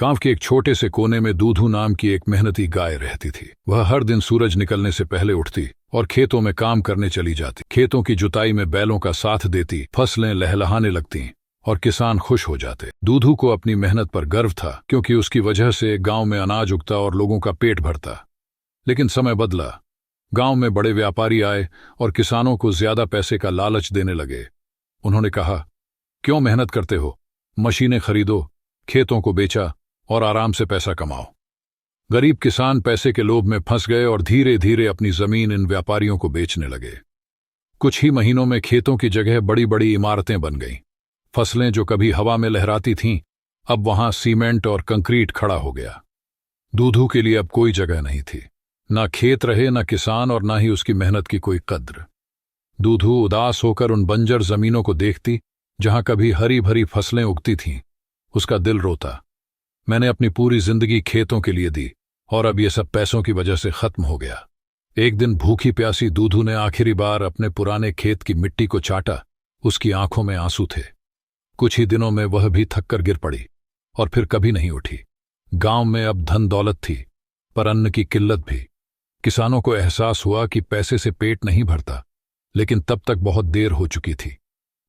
गांव के एक छोटे से कोने में दूधू नाम की एक मेहनती गाय रहती थी। वह हर दिन सूरज निकलने से पहले उठती और खेतों में काम करने चली जाती। खेतों की जुताई में बैलों का साथ देती, फसलें लहलहाने लगती और किसान खुश हो जाते। दूधू को अपनी मेहनत पर गर्व था, क्योंकि उसकी वजह से गांव में अनाज उगता और लोगों का पेट भरता। लेकिन समय बदला। गांव में बड़े व्यापारी आए और किसानों को ज्यादा पैसे का लालच देने लगे। उन्होंने कहा, क्यों मेहनत करते हो, मशीनें खरीदो, खेतों को बेचा और आराम से पैसा कमाओ। गरीब किसान पैसे के लोभ में फंस गए और धीरे धीरे अपनी जमीन इन व्यापारियों को बेचने लगे। कुछ ही महीनों में खेतों की जगह बड़ी बड़ी इमारतें बन गईं। फसलें जो कभी हवा में लहराती थीं, अब वहां सीमेंट और कंक्रीट खड़ा हो गया। दूधू के लिए अब कोई जगह नहीं थी। ना खेत रहे, ना किसान, और ना ही उसकी मेहनत की कोई कद्र। दूधू उदास होकर उन बंजर जमीनों को देखती जहां कभी हरी भरी फसलें उगती थीं। उसका दिल रोता, मैंने अपनी पूरी जिंदगी खेतों के लिए दी और अब ये सब पैसों की वजह से खत्म हो गया। एक दिन भूखी प्यासी दूधू ने आखिरी बार अपने पुराने खेत की मिट्टी को चाटा। उसकी आंखों में आंसू थे। कुछ ही दिनों में वह भी थक कर गिर पड़ी और फिर कभी नहीं उठी। गांव में अब धन दौलत थी, पर अन्न की किल्लत भी। किसानों को एहसास हुआ कि पैसे से पेट नहीं भरता, लेकिन तब तक बहुत देर हो चुकी थी।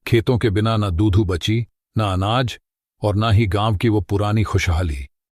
खेतों के बिना ना दूधू बची, ना अनाज, और ना ही गांव की वो पुरानी खुशहाली।